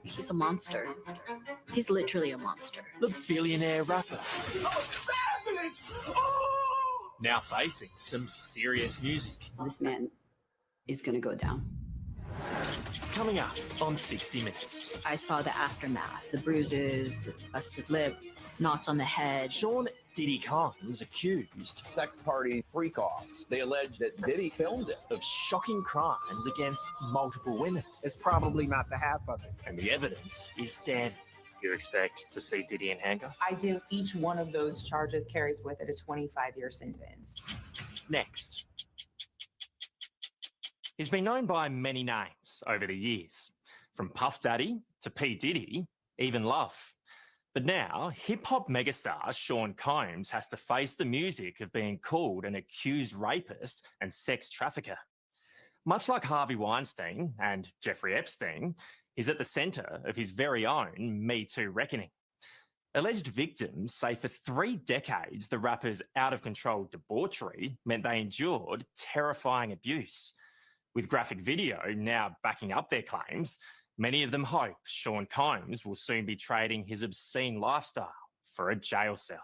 He's a monster. He's literally a monster. The billionaire rapper. Now facing some serious music. This man is going to go down. Coming up on 60 Minutes. I saw the aftermath, the bruises, the busted lip, knots on the head. Sean Diddy Combs accused sex party freak-offs. They allege that Diddy filmed it. of shocking crimes against multiple women. It's probably not the half of it. And the evidence is damning. You expect to see Diddy in handcuffs? I do. Each one of those charges carries with it a 25-year sentence. Next. He's been known by many names over the years, from Puff Daddy to P. Diddy, even Love. But now, hip-hop megastar Sean Combs has to face the music of being called an accused rapist and sex trafficker. Much like Harvey Weinstein and Jeffrey Epstein, he's at the centre of his very own Me Too reckoning. Alleged victims say for 3 decades, the rapper's out-of-control debauchery meant they endured terrifying abuse. With graphic video now backing up their claims, many of them hope Sean Combs will soon be trading his obscene lifestyle for a jail cell.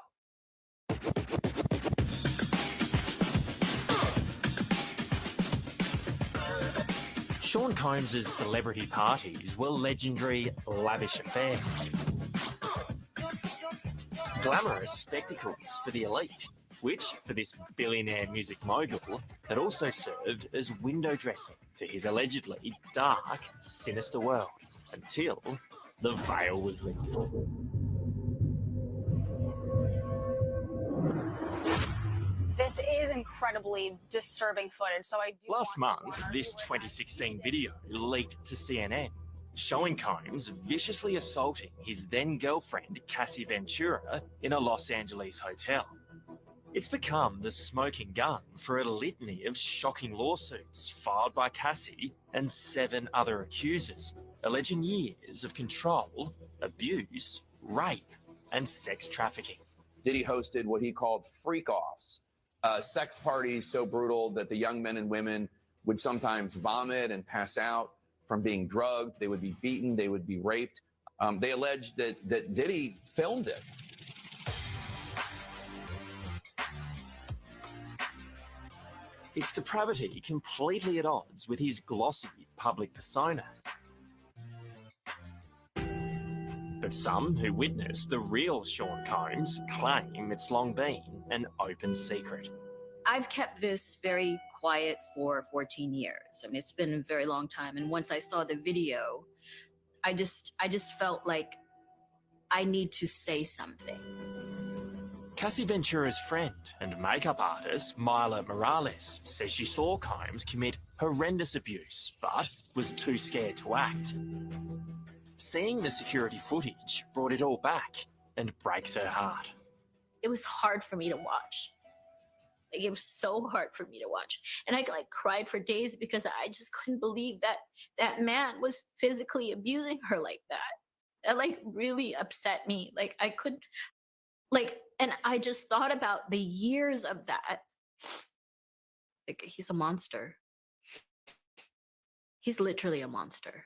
Sean Combs' celebrity parties were legendary, lavish affairs. Glamorous spectacles for the elite, which, for this billionaire music mogul, had also served as window dressing to his allegedly dark, sinister world, until the veil was lifted. This is incredibly disturbing footage, so I do. Last month, this 2016 video leaked to CNN, showing Combs viciously assaulting his then-girlfriend Cassie Ventura in a Los Angeles hotel. It's become the smoking gun for a litany of shocking lawsuits filed by Cassie and 7 other accusers, alleging years of control, abuse, rape, and sex trafficking. Diddy hosted what he called freak-offs, sex parties so brutal that the young men and women would sometimes vomit and pass out from being drugged. They would be beaten. They would be raped. They alleged that Diddy filmed it. Its depravity completely at odds with his glossy public persona. But some who witnessed the real Sean Combs claim it's long been an open secret. I've kept this very quiet for 14 years. I mean, it's been a very long time. And once I saw the video, I just felt like I need to say something. Cassie Ventura's friend and makeup artist, Myla Morales, says she saw Combs commit horrendous abuse, but was too scared to act. Seeing the security footage brought it all back and breaks her heart. It was hard for me to watch. Like, it was so hard for me to watch. And I cried for days because I just couldn't believe that that man was physically abusing her like that. That really upset me. I couldn't, and I just thought about the years of that. He's a monster. He's literally a monster.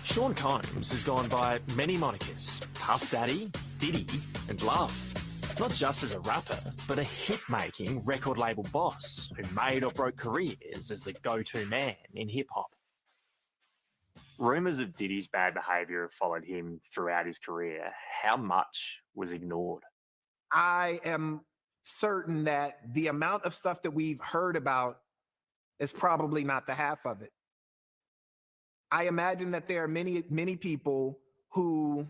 Sean Combs has gone by many monikers: Puff Daddy, Diddy, and Love. Not just as a rapper, but a hit-making record label boss who made or broke careers as the go-to man in hip-hop. Rumours of Diddy's bad behaviour have followed him throughout his career. How much was ignored? I am certain that the amount of stuff that we've heard about is probably not the half of it. I imagine that there are many, many people who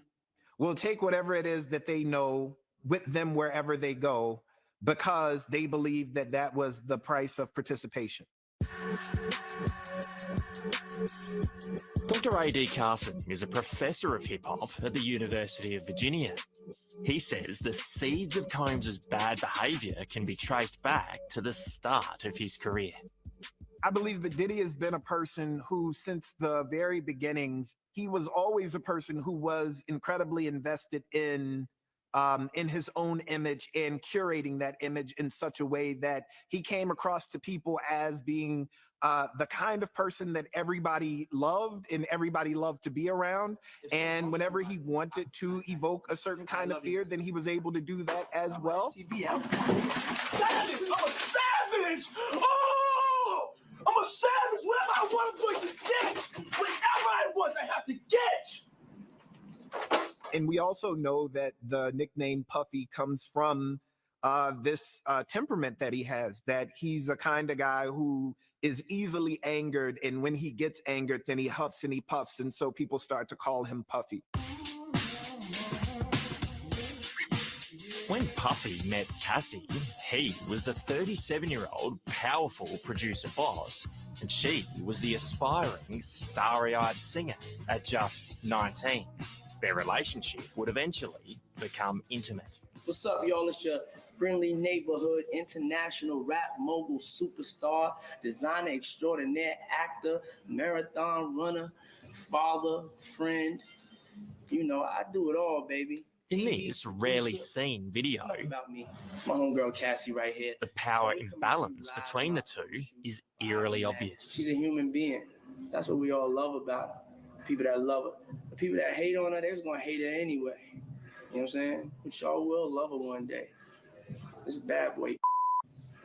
will take whatever it is that they know with them wherever they go because they believe that that was the price of participation. Dr. A.D. Carson is a professor of hip-hop at the University of Virginia. He says the seeds of Combs' bad behaviour can be traced back to the start of his career. I believe that Diddy has been a person who, since the very beginnings, he was always a person who was incredibly invested in his own image and curating that image in such a way that he came across to people as being the kind of person that everybody loved and everybody loved to be around. And whenever he wanted to evoke a certain kind of fear, then he was able to do that as well. Savage! I'm a savage! Oh! I'm a savage! Whatever I want, I'm going to get! Whatever I want, I have to get! And we also know that the nickname Puffy comes from this temperament that he has, that he's a kind of guy who is easily angered. And when he gets angered, then he huffs and he puffs. And so people start to call him Puffy. When Puffy met Cassie, he was the 37-year-old powerful producer boss, and she was the aspiring, starry-eyed singer at just 19. Their relationship would eventually become intimate. What's up, y'all? It's your friendly neighborhood international rap mogul superstar, designer extraordinaire, actor, marathon runner, father, friend. You know, I do it all, baby. In this rarely seen video, About me. It's my homegirl Cassie right here. the power imbalance between the two is eerily obvious. She's a human being. That's what we all love about her. People that love her. The people that hate on her, they're just gonna hate her anyway. You know what I'm saying? But y'all will love her one day. This bad boy,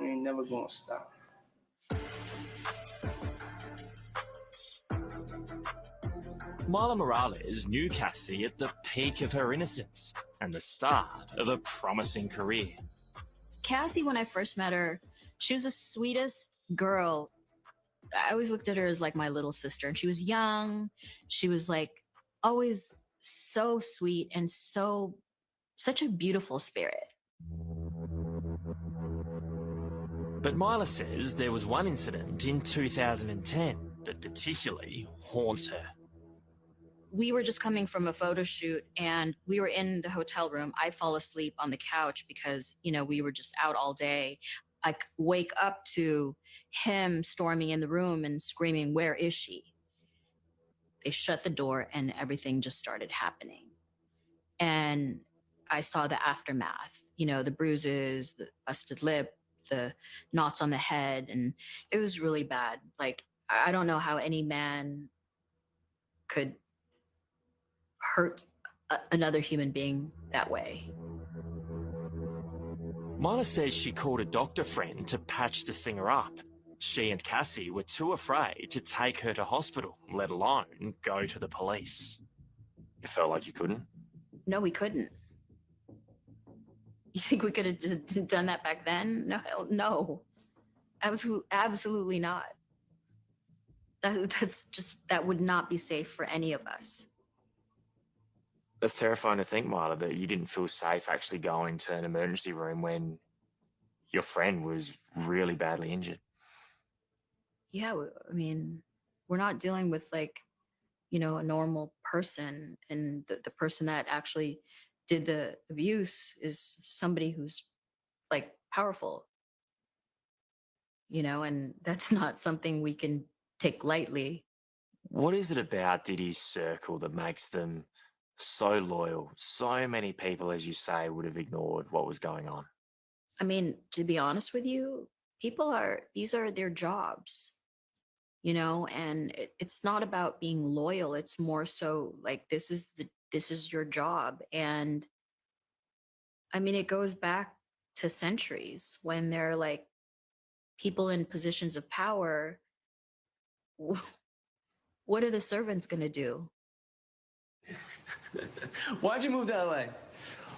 we ain't never gonna stop. Mila Morales knew Cassie at the peak of her innocence and the start of a promising career. Cassie, when I first met her, she was the sweetest girl. I always looked at her as like my little sister, and she was young. She was like always so sweet and such a beautiful spirit. But Mila says there was one incident in 2010 that particularly haunts her. We were just coming from a photo shoot and we were in the hotel room. I fall asleep on the couch because, you know, we were just out all day. I wake up to him storming in the room and screaming, "Where is she?" They shut the door and everything just started happening. And I saw the aftermath, you know, the bruises, the busted lip, the knots on the head. And it was really bad. Like, I don't know how any man could hurt another human being that way. Mila says she called a doctor friend to patch the singer up. She and Cassie were too afraid to take her to hospital, let alone go to the police. You felt like you couldn't? No, we couldn't. You think we could have done that back then? No, hell no. Absolutely not. That would not be safe for any of us. That's terrifying to think, Mila, that you didn't feel safe actually going to an emergency room when your friend was really badly injured. Yeah, I mean, we're not dealing with like, you know, a normal person, and the person that actually did the abuse is somebody who's like powerful, you know, and that's not something we can take lightly. What is it about Diddy's circle that makes them so loyal? So many people, as you say, would have ignored what was going on. I mean, to be honest with you, these are their jobs, you know, and it's not about being loyal. It's more so like, this is your job. And I mean, it goes back to centuries when they're like people in positions of power. What are the servants going to do? Why'd you move to LA?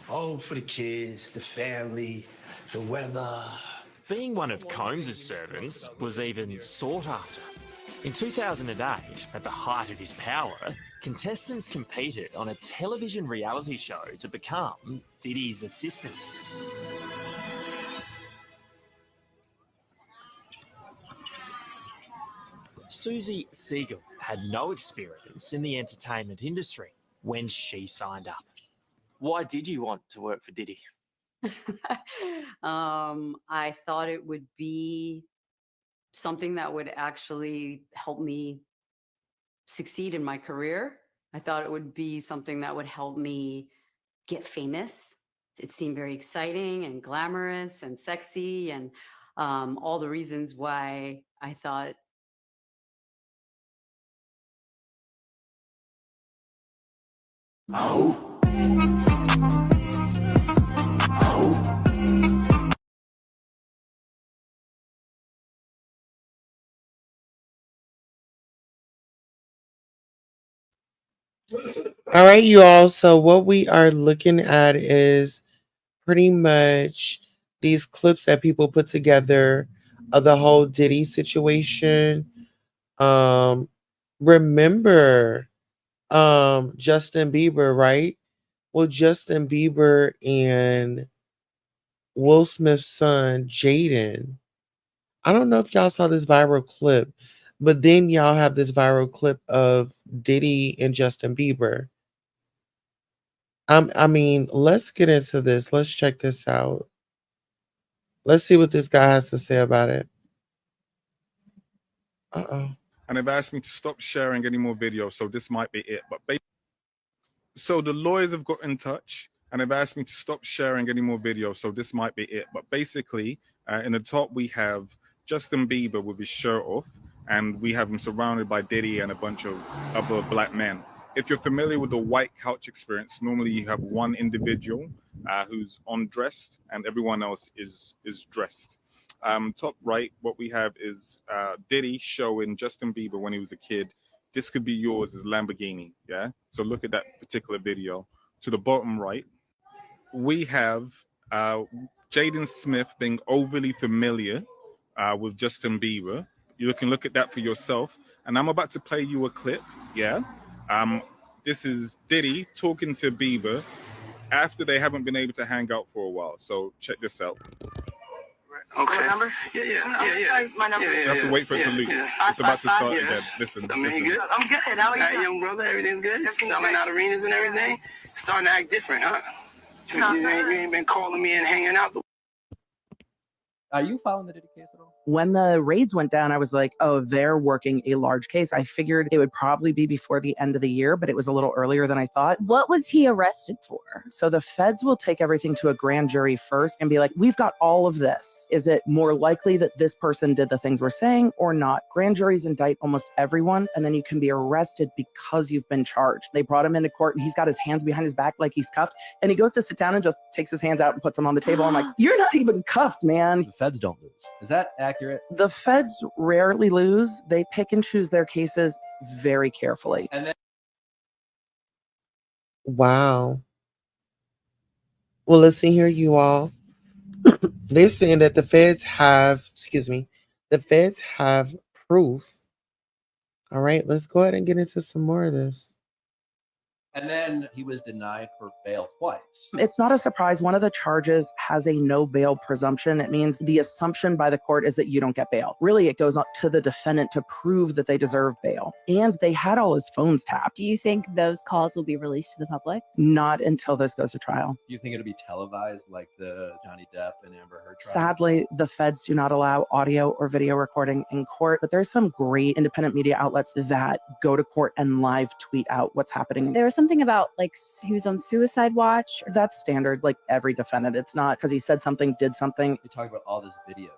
Oh, for the kids, the family, the weather. Being one of Combs' servants was even sought after. In 2008, at the height of his power, contestants competed on a television reality show to become Diddy's assistant. Susie Siegel had no experience in the entertainment industry when she signed up. Why did you want to work for Diddy? I thought it would be something that would actually help me succeed in my career. I thought it would be something that would help me get famous. It seemed very exciting and glamorous and sexy, and all the reasons why I thought All right, you all. So what we are looking at is pretty much these clips that people put together of the whole Diddy situation. Um, remember, Justin Bieber, right? Well, Justin Bieber and Will Smith's son, Jaden. I don't know if y'all saw this viral clip, but then y'all have this viral clip of Diddy and Justin Bieber. I mean, let's get into this. Let's check this out. Let's see what this guy has to say about it. Uh-oh. And they've asked me to stop sharing any more videos, so this might be it. But so the lawyers have got in touch and they've asked me to stop sharing any more videos, so this might be it. But basically, in the top we have Justin Bieber with his shirt off, and we have him surrounded by Diddy and a bunch of other black men. If you're familiar with the white couch experience, normally you have one individual who's undressed and everyone else is dressed. Top right, what we have is Diddy showing Justin Bieber when he was a kid. This could be yours as Lamborghini. Yeah. So look at that particular video. To the bottom right, we have Jaden Smith being overly familiar with Justin Bieber. You can look at that for yourself. And I'm about to play you a clip. Yeah. This is Diddy talking to Bieber after they haven't been able to hang out for a while. So check this out. Okay. My number? Yeah. My number. You have to wait for it to loop. It's about to start again. Listen. I mean, good. I'm good. How are you? All right, young brother, everything's good? Selling out arenas and everything? Starting to act different, huh? You ain't been calling me and hanging out. Are you following the Diddy case at all? When the raids went down, I was like, oh, they're working a large case. I figured it would probably be before the end of the year, but it was a little earlier than I thought. What was he arrested for? So the feds will take everything to a grand jury first and be like, we've got all of this. Is it more likely that this person did the things we're saying or not? Grand juries indict almost everyone, and then you can be arrested because you've been charged. They brought him into court and he's got his hands behind his back like he's cuffed, and he goes to sit down and just takes his hands out and puts them on the table. I'm like, you're not even cuffed, man. The feds don't lose. Is that accurate? The feds rarely lose. They pick and choose their cases very carefully. And then Wow. Well, listen here, you all. They're saying that the feds have proof. All right, let's go ahead and get into some more of this. And then he was denied for bail twice. It's not a surprise. One of the charges has a no bail presumption. It means the assumption by the court is that you don't get bail. Really, it goes up to the defendant to prove that they deserve bail. And they had all his phones tapped. Do you think those calls will be released to the public? Not until this goes to trial. Do you think it'll be televised like the Johnny Depp and Amber Heard trial? Sadly, the feds do not allow audio or video recording in court, but there's some great independent media outlets that go to court and live tweet out what's happening. There was something about like he was on suicide watch. That's standard, like every defendant. It's not because he said something, did something. You're talking about all this videotape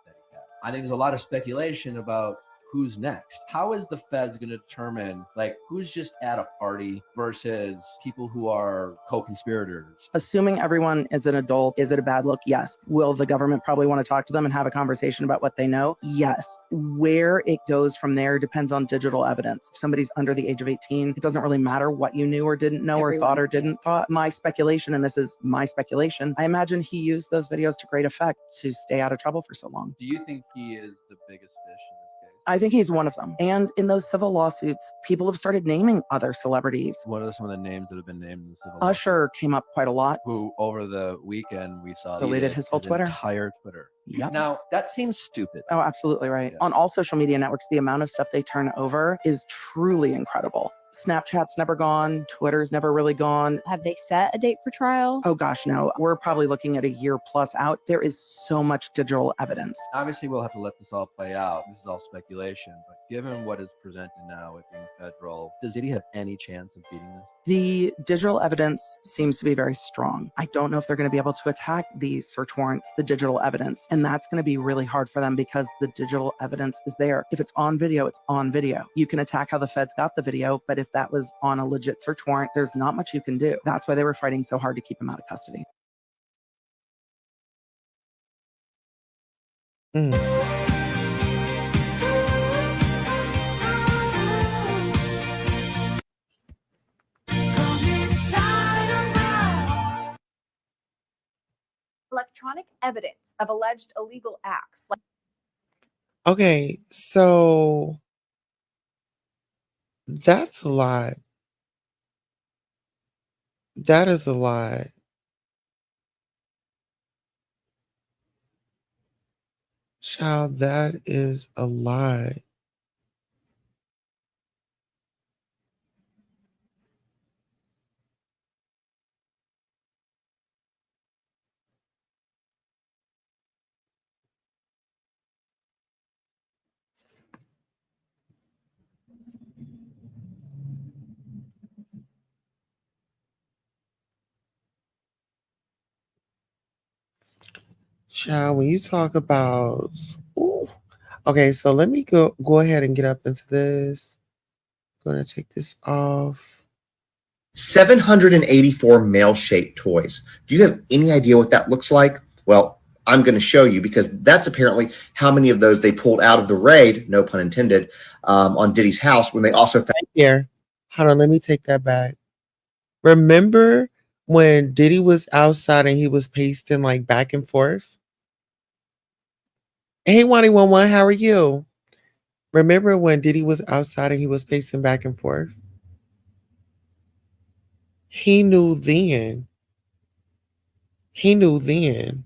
that he had. I think there's a lot of speculation about who's next. How is the feds going to determine like who's just at a party versus people who are co-conspirators? Assuming everyone is an adult, is it a bad look? Yes. Will the government probably want to talk to them and have a conversation about what they know? Yes. Where it goes from there depends on digital evidence. If somebody's under the age of 18, it doesn't really matter what you knew or didn't know or thought or didn't thought. My speculation, and this is my speculation, I imagine he used those videos to great effect to stay out of trouble for so long. Do you think he is the biggest fish in this case? I think he's one of them. And in those civil lawsuits, people have started naming other celebrities. What are some of the names that have been named in the civil Usher lawsuits? came up quite a lot. Who over the weekend we saw Deleted his whole Twitter. entire Twitter. Yep. Now that seems stupid. Oh, absolutely right. Yeah. On all social media networks, the amount of stuff they turn over is truly incredible. Snapchat's never gone. Twitter's never really gone. Have they set a date for trial? Oh gosh, no. We're probably looking at a year plus out. There is so much digital evidence. Obviously, we'll have to let this all play out. This is all speculation, but given what is presented now, it being federal, does Diddy have any chance of beating this? The digital evidence seems to be very strong. I don't know if they're going to be able to attack these search warrants, the digital evidence. And that's going to be really hard for them because the digital evidence is there. If it's on video, it's on video. You can attack how the feds got the video, but if that was on a legit search warrant, there's not much you can do. That's why they were fighting so hard to keep him out of custody. Electronic evidence of alleged illegal acts. Okay, so that's a lot. That is a lot. Child, that is a lot. Child, when you talk about, ooh. Okay, so let me go ahead and get up into this. I'm gonna take this off. 784 male-shaped toys. Do you have any idea what that looks like? Well, I'm going to show you because that's apparently how many of those they pulled out of the raid, no pun intended, on Diddy's house when they also found. Here, hold on, let me take that back. Remember when Diddy was outside and he was pasting like back and forth? Hey, 111, how are you? Remember when Diddy was outside and he was pacing back and forth? He knew then. He knew then.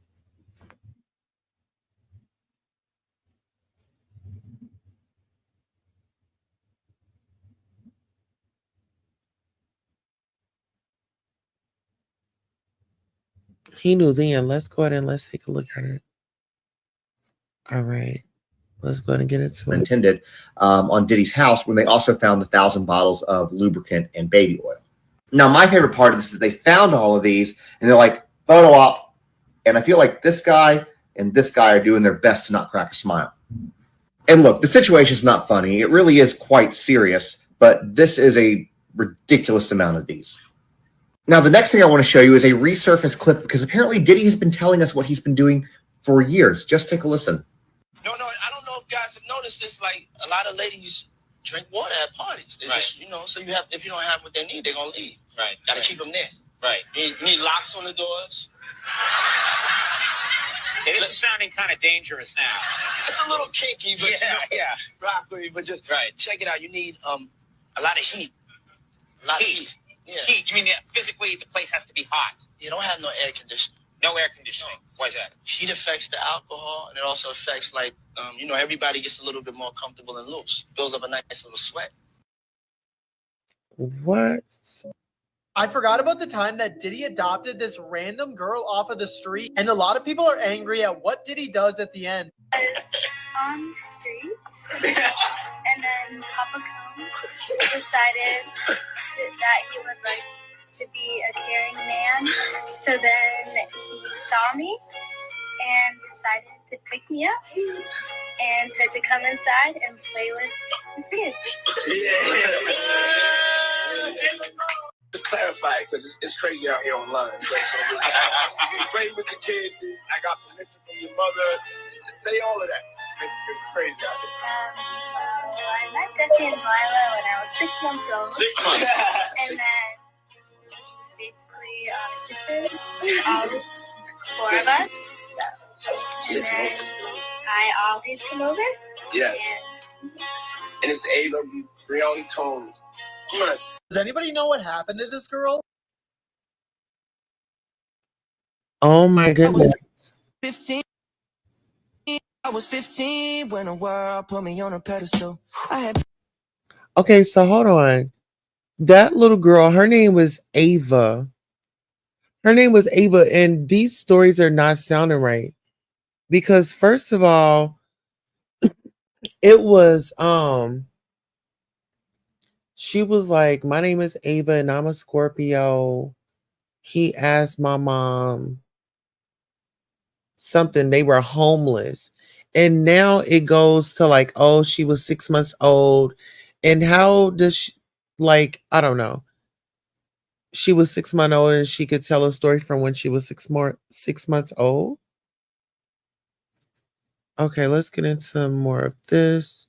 He knew then. Let's go ahead and let's take a look at it. All right. Let's go ahead and get into it. Intended on Diddy's house when they also found the 1,000 bottles of lubricant and baby oil. Now, my favorite part of this is they found all of these and they're like, photo op. And I feel like this guy and this guy are doing their best to not crack a smile. And look, the situation is not funny. It really is quite serious, but this is a ridiculous amount of these. Now, the next thing I want to show you is a resurfaced clip because apparently Diddy has been telling us what he's been doing for years. Just take a listen. No, I don't know if guys have noticed this. Like, a lot of ladies drink water at parties. They just, so you have, if you don't have what they need, they're going to leave. Right. Got to keep them there. Right. You need locks on the doors. It is sounding kind of dangerous now. It's a little kinky, but rock with me. But just check it out. You need a lot of heat. A lot of heat. Yeah. Heat. You mean that physically the place has to be hot? You don't have no air conditioning. No air conditioning. Why is that? Heat affects the alcohol, and it also affects, like, everybody gets a little bit more comfortable and loose. Builds up a nice little sweat. What? I forgot about the time that Diddy adopted this random girl off of the street, and a lot of people are angry at what Diddy does at the end. On the streets, and then Papa Combs decided that he would like to be a caring man. So then he saw me and decided to pick me up and said to come inside and play with his kids. To clarify, because it's crazy out here online. So play with the kids. I got permission from your mother to say all of that. Because it's crazy out here. I met Jesse and Lila when I was 6 months old. 6 months. And then basically assisted all 4 of us. So, and then I always come over. Yeah. And it's Ava Brioni Combs. Does anybody know what happened to this girl? Oh my goodness. 15. I was 15 when the world put me on a pedestal. Okay, so hold on. That little girl, her name was Ava. Her name was Ava, and these stories are not sounding right. Because first of all, it was she was like, my name is Ava and I'm a Scorpio. He asked my mom something. They were homeless. And now it goes to like, oh, she was 6 months old. And how does Like, I don't know. She was 6 months old and she could tell a story from when she was 6 months old. Okay, let's get into more of this.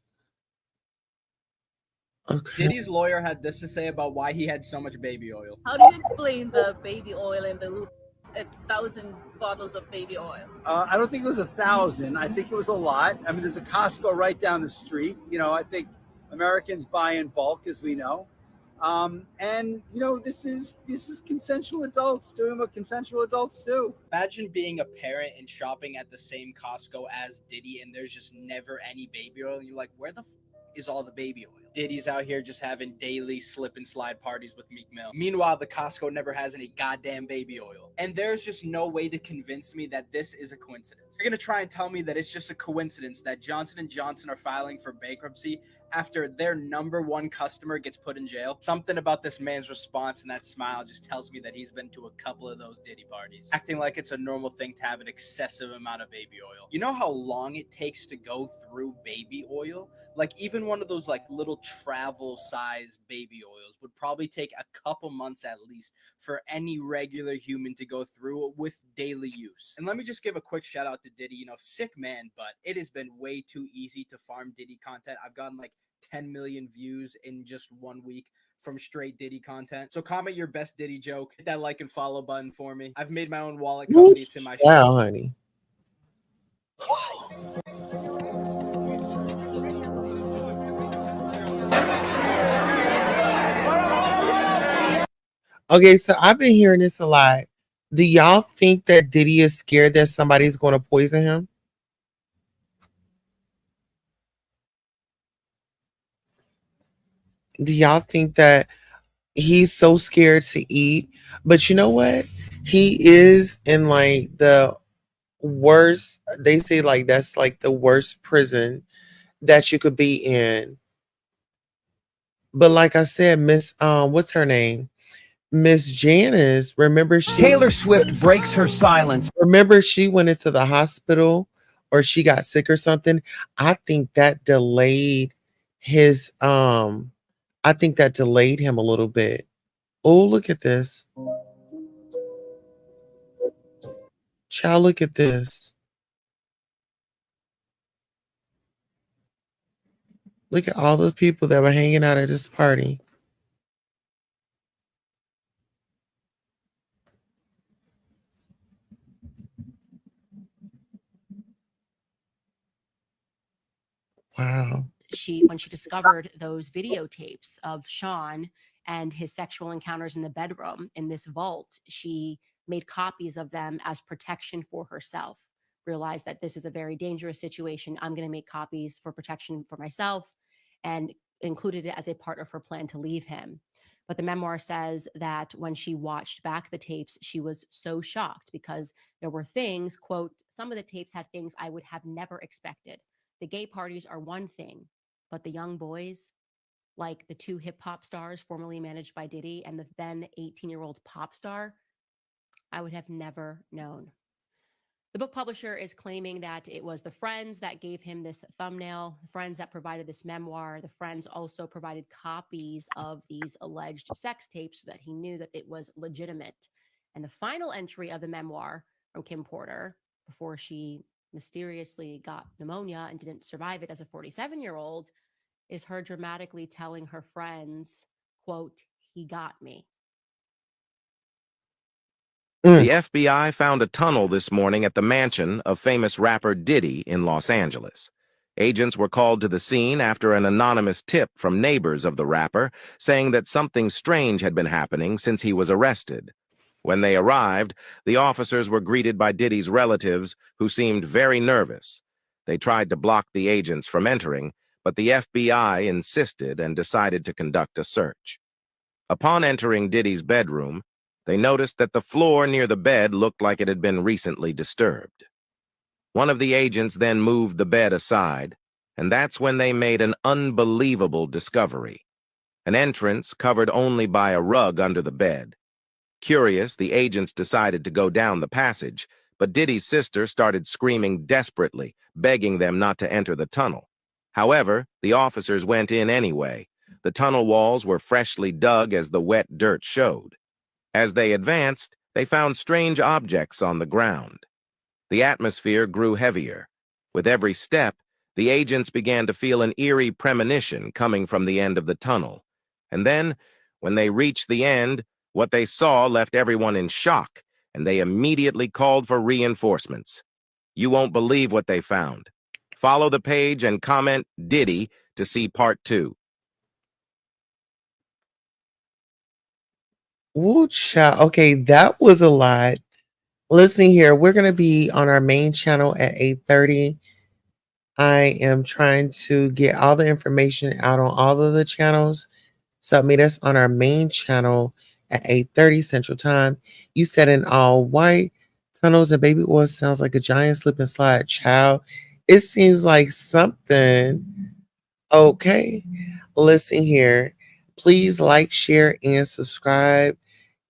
Okay. Diddy's lawyer had this to say about why he had so much baby oil. How do you explain the baby oil and the 1,000 bottles of baby oil? I don't think it was 1,000. I think it was a lot. I mean, there's a Costco right down the street. You know, I think Americans buy in bulk, as we know. And you know, this is consensual adults doing what consensual adults do. Imagine being a parent and shopping at the same Costco as Diddy, and there's just never any baby oil. And you're like, where the is all the baby oil? Diddy's out here just having daily slip and slide parties with Meek Mill. Meanwhile, the Costco never has any goddamn baby oil. And there's just no way to convince me that this is a coincidence. You're gonna try and tell me that it's just a coincidence that Johnson & Johnson are filing for bankruptcy after their #1 customer gets put in jail? Something about this man's response and that smile just tells me that he's been to a couple of those Diddy parties, acting like it's a normal thing to have an excessive amount of baby oil. You know how long it takes to go through baby oil? Like, even one of those like little travel sized baby oils would probably take a couple months at least for any regular human to go through with daily use. And let me just give a quick shout out to Diddy. You know, sick man, but it has been way too easy to farm Diddy content. I've gotten like 10 million views in just 1 week from straight Diddy content. So comment your best Diddy joke, hit that like and follow button for me. I've made my own wallet company. It's in my Wow, honey. Okay, so I've been hearing this a lot. Do y'all think that Diddy is scared that somebody's going to poison him? Do y'all think that he's so scared to eat? But you know what? He is in like the worst, they say like that's like the worst prison that you could be in. But like I said, Miss what's her name? Miss Janice, remember Taylor Swift breaks her silence. Remember she went into the hospital or she got sick or something? I think that delayed his I think that delayed him a little bit. Oh, look at this. Child, look at this. Look at all the people that were hanging out at this party. Wow. When she discovered those videotapes of Sean and his sexual encounters in the bedroom in this vault, she made copies of them as protection for herself. Realized that this is a very dangerous situation. I'm going to make copies for protection for myself, and included it as a part of her plan to leave him. But the memoir says that when she watched back the tapes, she was so shocked because there were things, quote, some of the tapes had things I would have never expected. The gay parties are one thing, but the young boys, like the 2 hip hop stars formerly managed by Diddy and the then 18-year-old pop star, I would have never known. The book publisher is claiming that it was the friends that gave him this thumbnail, the friends that provided this memoir. The friends also provided copies of these alleged sex tapes so that he knew that it was legitimate. And the final entry of the memoir from Kim Porter, before she mysteriously got pneumonia and didn't survive it as a 47-year-old, is her dramatically telling her friends, quote, he got me. The FBI found a tunnel this morning at the mansion of famous rapper Diddy in Los Angeles. Agents were called to the scene after an anonymous tip from neighbors of the rapper saying that something strange had been happening since he was arrested. When they arrived, the officers were greeted by Diddy's relatives, who seemed very nervous. They tried to block the agents from entering, but the FBI insisted and decided to conduct a search. Upon entering Diddy's bedroom, they noticed that the floor near the bed looked like it had been recently disturbed. One of the agents then moved the bed aside, and that's when they made an unbelievable discovery: an entrance covered only by a rug under the bed. Curious, the agents decided to go down the passage, but Diddy's sister started screaming desperately, begging them not to enter the tunnel. However, the officers went in anyway, The tunnel walls were freshly dug as the wet dirt showed. As they advanced, they found strange objects on the ground. The atmosphere grew heavier. With every step, the agents began to feel an eerie premonition coming from the end of the tunnel. And then, when they reached the end, what they saw left everyone in shock, and they immediately called for reinforcements. You won't believe what they found. Follow the page and comment Diddy to see part 2. Ooh, child. Okay, that was a lot. Listen here, we're going to be on our main channel at 8:30. I am trying to get all the information out on all of the channels. So meet us on our main channel at 8:30 Central Time. You said in all white tunnels and baby oil sounds like a giant slip and slide, child. It seems like something. Okay. Listen here. Please like, share, and subscribe.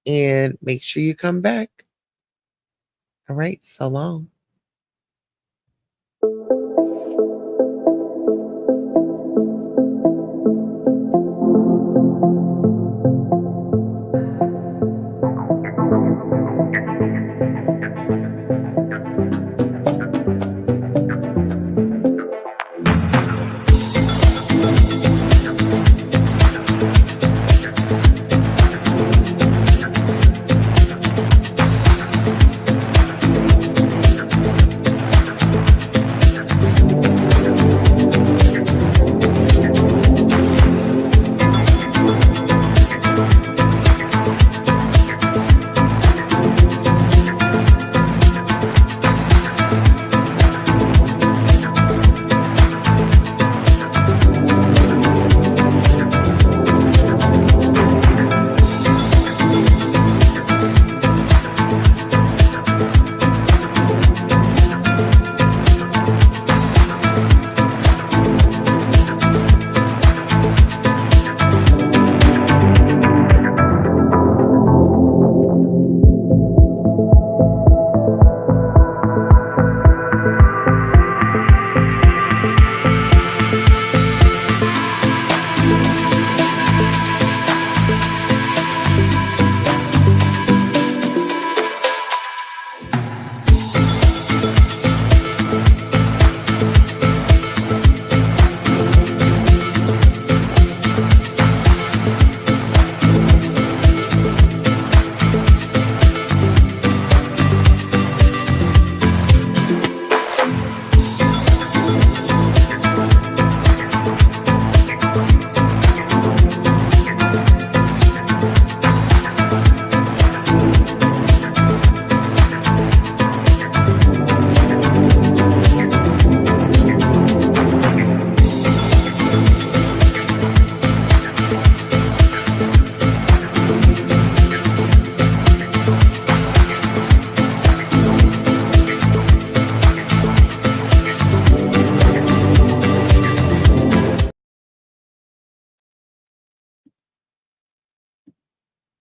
And make sure you come back. All right. So long.